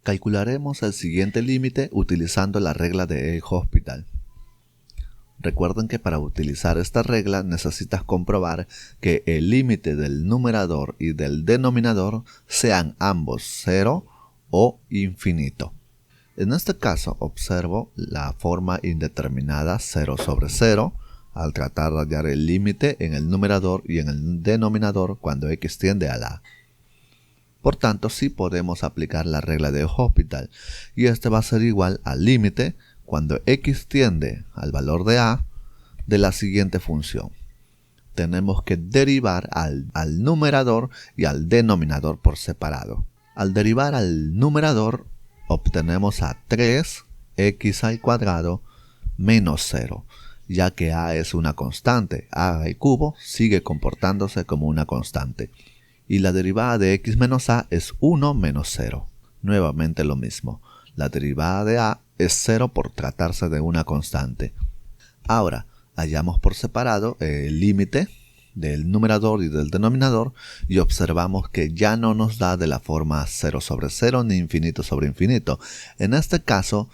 Calcularemos el siguiente límite utilizando la regla de L'Hospital. Recuerden que para utilizar esta regla necesitas comprobar que el límite del numerador y del denominador sean ambos 0 o infinito. En este caso observo la forma indeterminada 0 sobre 0 al tratar de hallar el límite en el numerador y en el denominador cuando x tiende a la a. Por tanto, sí podemos aplicar la regla de L'Hospital y este va a ser igual al límite cuando x tiende al valor de a de la siguiente función. Tenemos que derivar al numerador y al denominador por separado. Al derivar al numerador obtenemos a 3x al cuadrado menos 0, ya que a es una constante, a al cubo sigue comportándose como una constante. Y la derivada de x menos a es 1 menos 0. Nuevamente lo mismo. La derivada de a es 0 por tratarse de una constante. Ahora, hallamos por separado el límite del numerador y del denominador y observamos que ya no nos da de la forma 0 sobre 0 ni infinito sobre infinito. En este caso,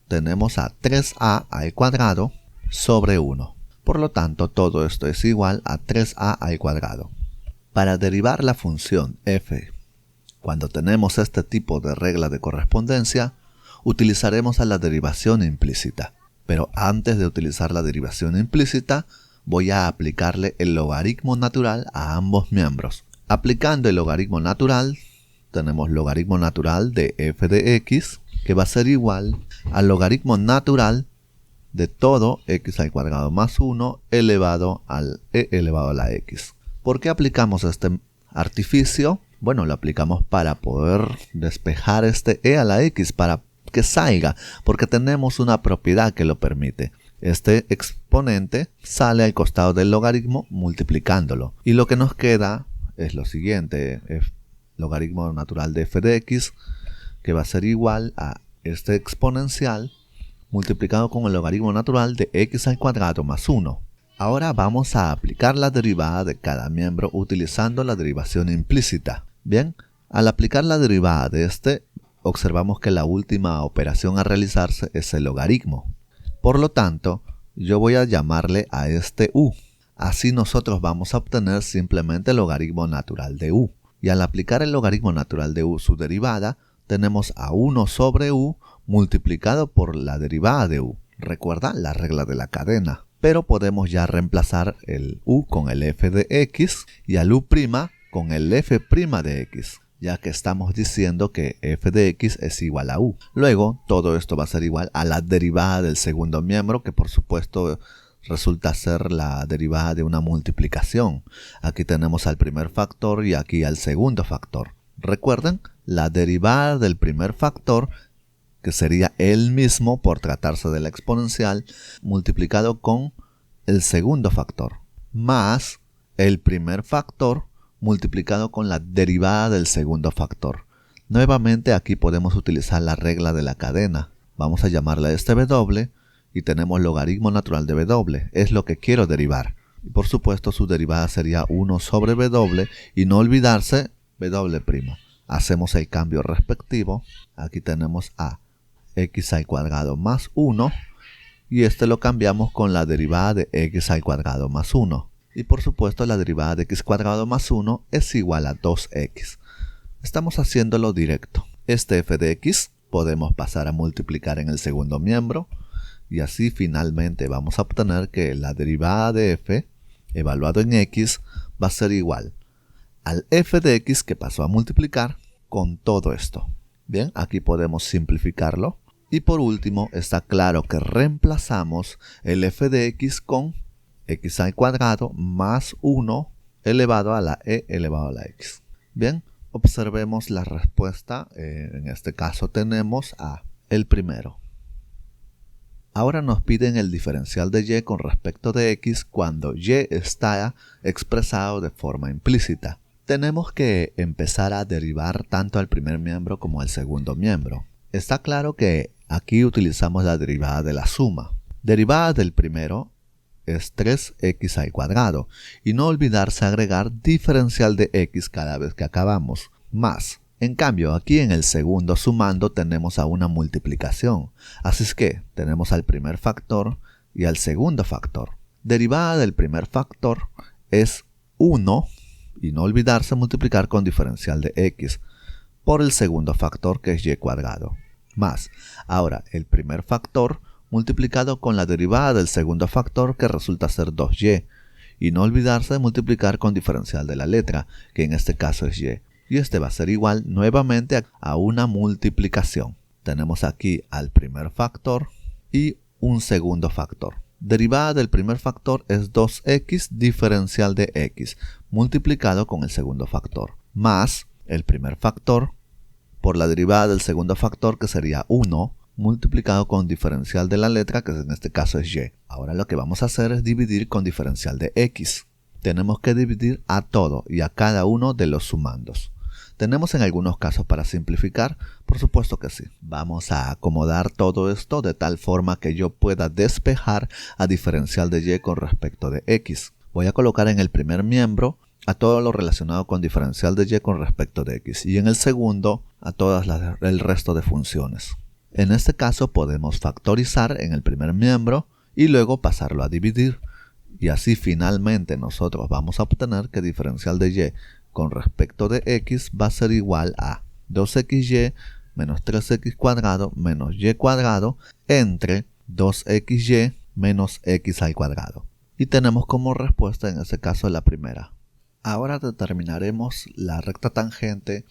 tenemos a 3a al cuadrado sobre 1. Por lo tanto, todo esto es igual a 3a al cuadrado. Para derivar la función f, cuando tenemos este tipo de regla de correspondencia, utilizaremos a la derivación implícita. Pero antes de utilizar la derivación implícita, voy a aplicarle el logaritmo natural a ambos miembros. Aplicando el logaritmo natural, tenemos logaritmo natural de f de x, que va a ser igual al logaritmo natural de todo x al cuadrado más 1 elevado al e elevado a la x. ¿Por qué aplicamos este artificio? Bueno, lo aplicamos para poder despejar este e a la x, para que salga, porque tenemos una propiedad que lo permite. Este exponente sale al costado del logaritmo multiplicándolo. Y lo que nos queda es lo siguiente, logaritmo natural de f de x, que va a ser igual a este exponencial multiplicado con el logaritmo natural de x al cuadrado más 1. Ahora vamos a aplicar la derivada de cada miembro utilizando la derivación implícita. Bien, al aplicar la derivada de este, observamos que la última operación a realizarse es el logaritmo. Por lo tanto, yo voy a llamarle a este u. Así nosotros vamos a obtener simplemente el logaritmo natural de u. Y al aplicar el logaritmo natural de u su derivada, tenemos a 1 sobre u multiplicado por la derivada de u. Recuerda la regla de la cadena. Pero podemos ya reemplazar el u con el f de x y al u' con el f' de x, ya que estamos diciendo que f de x es igual a u. Luego, todo esto va a ser igual a la derivada del segundo miembro, que por supuesto resulta ser la derivada de una multiplicación. Aquí tenemos al primer factor y aquí al segundo factor. Recuerden, la derivada del primer factor, que sería el mismo por tratarse de la exponencial, multiplicado con el segundo factor, más el primer factor multiplicado con la derivada del segundo factor. Nuevamente aquí podemos utilizar la regla de la cadena. Vamos a llamarle a este w y tenemos logaritmo natural de w, es lo que quiero derivar. Y por supuesto su derivada sería 1 sobre w y no olvidarse w'. Hacemos el cambio respectivo, aquí tenemos a x al cuadrado más 1 y este lo cambiamos con la derivada de x al cuadrado más 1 y por supuesto la derivada de x cuadrado más 1 es igual a 2x. Estamos haciéndolo directo. Este f de x podemos pasar a multiplicar en el segundo miembro y así finalmente vamos a obtener que la derivada de f evaluado en x va a ser igual al f de x que pasó a multiplicar con todo esto. Bien, aquí podemos simplificarlo. Y por último, está claro que reemplazamos el f de x con x al cuadrado más 1 elevado a la e elevado a la x. Bien, observemos la respuesta. En este caso tenemos a el primero. Ahora nos piden el diferencial de y con respecto de x cuando y está expresado de forma implícita. Tenemos que empezar a derivar tanto al primer miembro como al segundo miembro. Está claro que aquí utilizamos la derivada de la suma. Derivada del primero es 3x al cuadrado. Y no olvidarse agregar diferencial de x cada vez que acabamos. Más En cambio, aquí en el segundo sumando tenemos a una multiplicación. Así es que tenemos al primer factor y al segundo factor. Derivada del primer factor es 1, y no olvidarse multiplicar con diferencial de x, por el segundo factor que es y cuadrado. Más, ahora el primer factor multiplicado con la derivada del segundo factor que resulta ser 2y. Y no olvidarse de multiplicar con diferencial de la letra, que en este caso es y. Y este va a ser igual nuevamente a una multiplicación. Tenemos aquí al primer factor y un segundo factor. Derivada del primer factor es 2x diferencial de x, multiplicado con el segundo factor, más el primer factor por la derivada del segundo factor, que sería 1, multiplicado con diferencial de la letra, que en este caso es y. Ahora lo que vamos a hacer es dividir con diferencial de x. Tenemos que dividir a todo y a cada uno de los sumandos. ¿Tenemos en algunos casos para simplificar? Por supuesto que sí. Vamos a acomodar todo esto de tal forma que yo pueda despejar a diferencial de y con respecto de x. Voy a colocar en el primer miembro a todo lo relacionado con diferencial de y con respecto de x, y en el segundo a todas el resto de funciones. En este caso podemos factorizar en el primer miembro y luego pasarlo a dividir, y así finalmente nosotros vamos a obtener que diferencial de y con respecto de x va a ser igual a 2xy menos 3x cuadrado menos y cuadrado entre 2xy menos x al cuadrado. Y tenemos como respuesta en ese caso la primera. Ahora determinaremos la recta tangente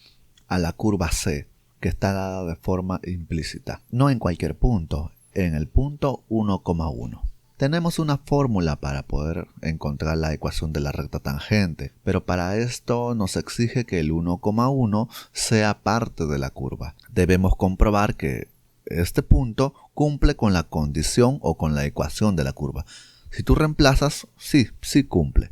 a la curva C, que está dada de forma implícita, no en cualquier punto, en el punto 1,1. Tenemos una fórmula para poder encontrar la ecuación de la recta tangente, pero para esto nos exige que el 1,1 sea parte de la curva. Debemos comprobar que este punto cumple con la condición o con la ecuación de la curva. Si tú reemplazas, sí cumple.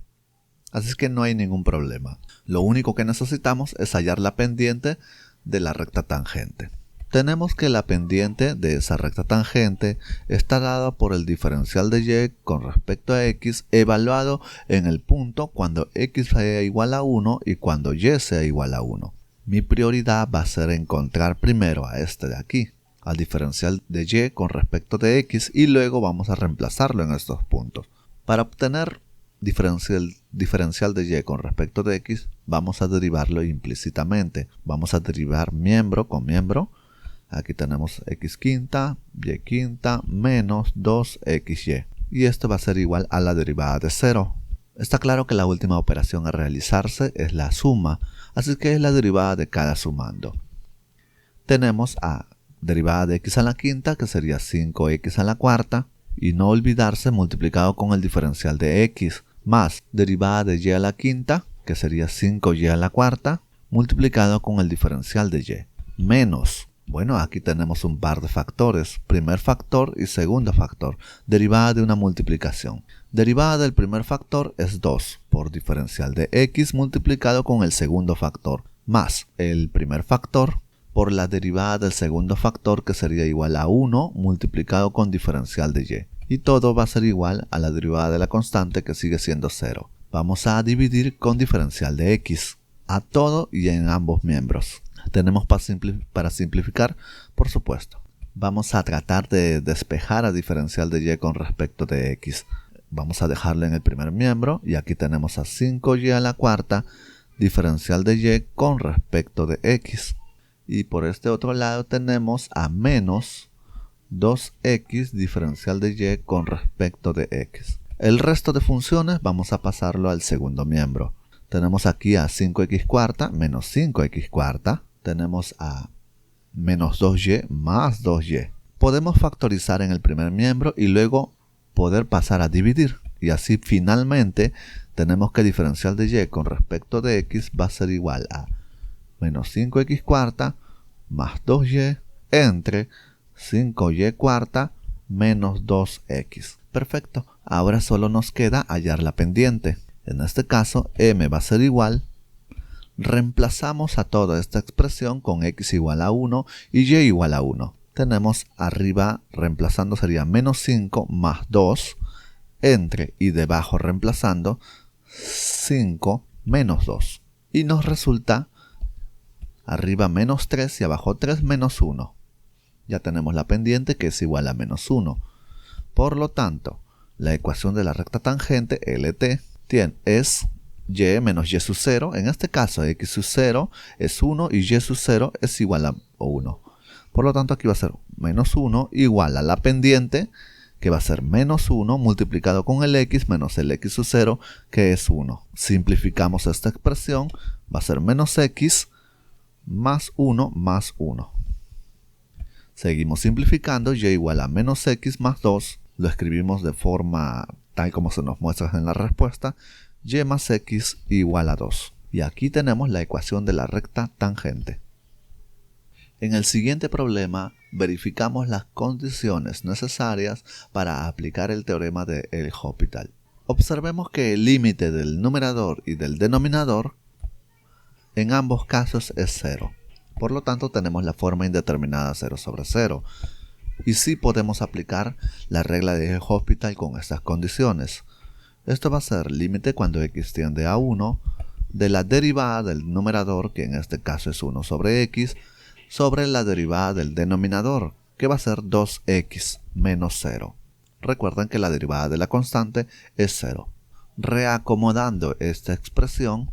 Así es que no hay ningún problema. Lo único que necesitamos es hallar la pendiente de la recta tangente. Tenemos que la pendiente de esa recta tangente está dada por el diferencial de y con respecto a x evaluado en el punto cuando x sea igual a 1 y cuando y sea igual a 1. Mi prioridad va a ser encontrar primero a este de aquí, al diferencial de y con respecto de x, y luego vamos a reemplazarlo en estos puntos. Para obtener diferencial de y con respecto de x, vamos a derivarlo implícitamente. Vamos a derivar miembro con miembro. Aquí tenemos x quinta, y quinta, menos 2xy. Y esto va a ser igual a la derivada de 0. Está claro que la última operación a realizarse es la suma, así que es la derivada de cada sumando. Tenemos a derivada de x a la quinta, que sería 5x a la cuarta, y no olvidarse multiplicado con el diferencial de x, más derivada de y a la quinta, que sería 5y a la cuarta, multiplicado con el diferencial de y, menos, bueno, aquí tenemos un par de factores, primer factor y segundo factor, derivada de una multiplicación. Derivada del primer factor es 2 por diferencial de x multiplicado con el segundo factor, más el primer factor por la derivada del segundo factor, que sería igual a 1 multiplicado con diferencial de y. Y todo va a ser igual a la derivada de la constante, que sigue siendo 0. Vamos a dividir con diferencial de x, a todo y en ambos miembros. Tenemos para simplificar, por supuesto. Vamos a tratar de despejar a diferencial de y con respecto de x. Vamos a dejarlo en el primer miembro y aquí tenemos a 5y a la cuarta diferencial de y con respecto de x. Y por este otro lado tenemos a menos 2x diferencial de y con respecto de x. El resto de funciones vamos a pasarlo al segundo miembro. Tenemos aquí a 5x cuarta menos 5x cuarta. Tenemos a menos 2y más 2y. Podemos factorizar en el primer miembro y luego poder pasar a dividir. Y así finalmente tenemos que diferencial de y con respecto de x va a ser igual a menos 5x cuarta más 2y entre 5y cuarta menos 2x. Perfecto. Ahora solo nos queda hallar la pendiente. En este caso m va a ser igual. Reemplazamos a toda esta expresión con x igual a 1 y y igual a 1. Tenemos arriba reemplazando sería menos 5 más 2 entre y debajo reemplazando 5 menos 2. Y nos resulta arriba menos 3 y abajo 3 menos 1. Ya tenemos la pendiente que es igual a menos 1. Por lo tanto, la ecuación de la recta tangente LT es y menos y sub 0. En este caso, x sub 0 es 1 y y sub 0 es igual a 1. Por lo tanto, aquí va a ser menos 1 igual a la pendiente, que va a ser menos 1 multiplicado con el x menos el x sub 0, que es 1. Simplificamos esta expresión, va a ser menos x más 1 más 1. Seguimos simplificando, y igual a menos x más 2, lo escribimos de forma tal como se nos muestra en la respuesta, y más x igual a 2. Y aquí tenemos la ecuación de la recta tangente. En el siguiente problema, verificamos las condiciones necesarias para aplicar el teorema de L'Hopital. Observemos que el límite del numerador y del denominador en ambos casos es 0. Por lo tanto, tenemos la forma indeterminada 0 sobre 0. Y sí podemos aplicar la regla de L'Hopital con estas condiciones. Esto va a ser límite cuando x tiende a 1 de la derivada del numerador, que en este caso es 1 sobre x, sobre la derivada del denominador, que va a ser 2x menos 0. Recuerden que la derivada de la constante es 0. Reacomodando esta expresión,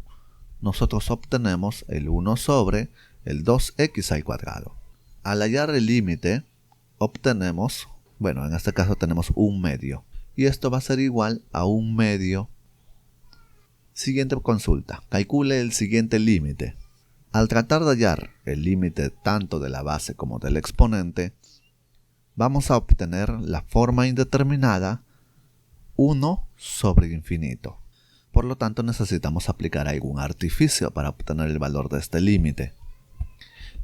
nosotros obtenemos el 1 sobre el 2x al cuadrado. Al hallar el límite, obtenemos, en este caso tenemos 1 medio. Y esto va a ser igual a 1 medio. Siguiente consulta. Calcule el siguiente límite. Al tratar de hallar el límite tanto de la base como del exponente, vamos a obtener la forma indeterminada 1 sobre infinito. Por lo tanto, necesitamos aplicar algún artificio para obtener el valor de este límite.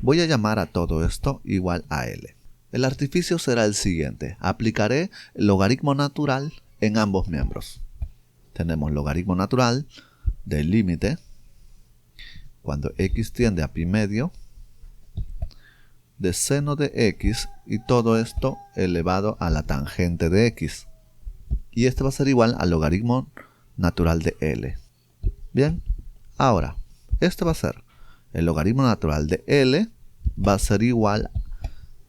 Voy a llamar a todo esto igual a L. El artificio será el siguiente. Aplicaré el logaritmo natural en ambos miembros. Tenemos logaritmo natural del límite cuando x tiende a pi medio de seno de x, y todo esto elevado a la tangente de x. Y este va a ser igual al logaritmo natural de L. Bien, ahora, este va a ser el logaritmo natural de L, va a ser igual,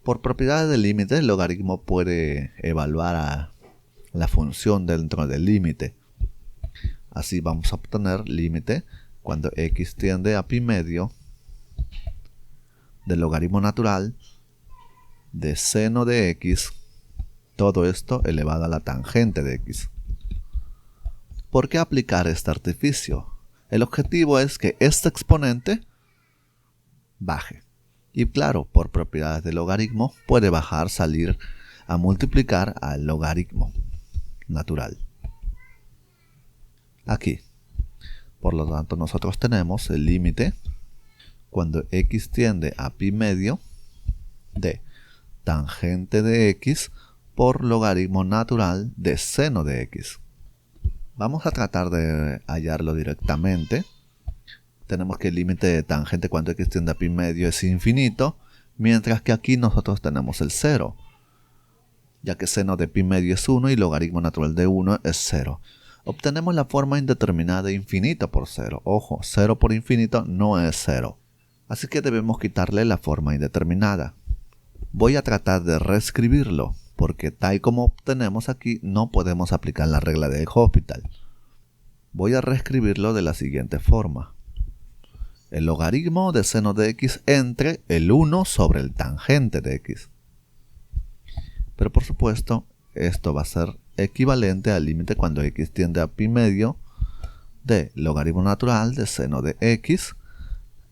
por propiedades del límite, el logaritmo puede evaluar a la función dentro del límite. Así vamos a obtener límite cuando x tiende a pi medio del logaritmo natural de seno de x, todo esto elevado a la tangente de x. ¿Por qué aplicar este artificio? El objetivo es que este exponente baje. Y claro, por propiedades del logaritmo, puede bajar, salir a multiplicar al logaritmo natural. Aquí. Por lo tanto, nosotros tenemos el límite cuando x tiende a pi medio de tangente de x por logaritmo natural de seno de x. Vamos a tratar de hallarlo directamente. Tenemos que el límite de tangente cuando x tiende a pi medio es infinito, mientras que aquí nosotros tenemos el 0, ya que seno de pi medio es 1 y logaritmo natural de 1 es 0. Obtenemos la forma indeterminada de infinito por 0. Ojo, 0 por infinito no es 0. Así que debemos quitarle la forma indeterminada. Voy a tratar de reescribirlo, porque tal como obtenemos aquí no podemos aplicar la regla de L'Hopital. Voy a reescribirlo de la siguiente forma. El logaritmo de seno de x entre el 1 sobre el tangente de x. Pero por supuesto, esto va a ser equivalente al límite cuando x tiende a pi medio de logaritmo natural de seno de x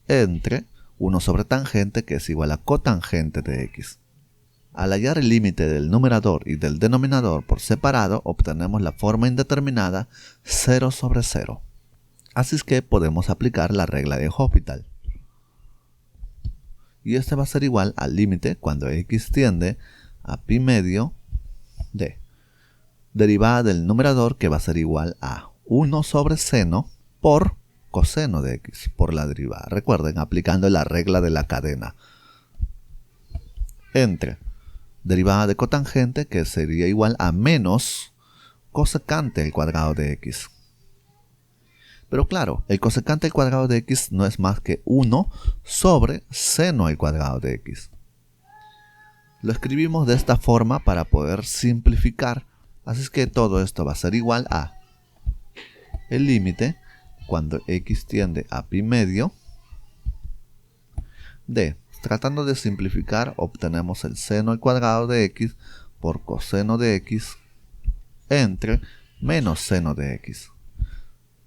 entre 1 sobre tangente, que es igual a cotangente de x. Al hallar el límite del numerador y del denominador por separado, obtenemos la forma indeterminada 0 sobre 0. Así es que podemos aplicar la regla de L'Hopital. Y este va a ser igual al límite cuando x tiende a pi medio de derivada del numerador, que va a ser igual a 1 sobre seno por coseno de x, por la derivada. Recuerden, aplicando la regla de la cadena. Entre derivada de cotangente, que sería igual a menos cosecante al cuadrado de x. Pero claro, el cosecante al cuadrado de x no es más que 1 sobre seno al cuadrado de x. Lo escribimos de esta forma para poder simplificar, así es que todo esto va a ser igual a el límite cuando x tiende a pi medio de, tratando de simplificar, obtenemos el seno al cuadrado de x por coseno de x entre menos seno de x.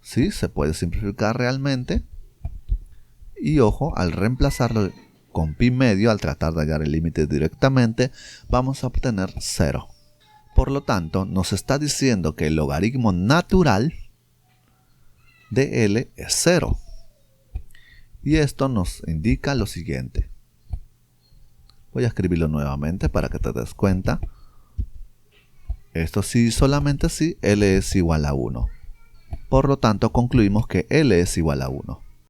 Sí, se puede simplificar realmente. Y ojo, al reemplazarlo con pi medio, al tratar de hallar el límite directamente, vamos a obtener 0. Por lo tanto, nos está diciendo que el logaritmo natural de L es 0. Y esto nos indica lo siguiente. Voy a escribirlo nuevamente para que te des cuenta. Esto sí, solamente si L es igual a 1. Por lo tanto, concluimos que L es igual a 1.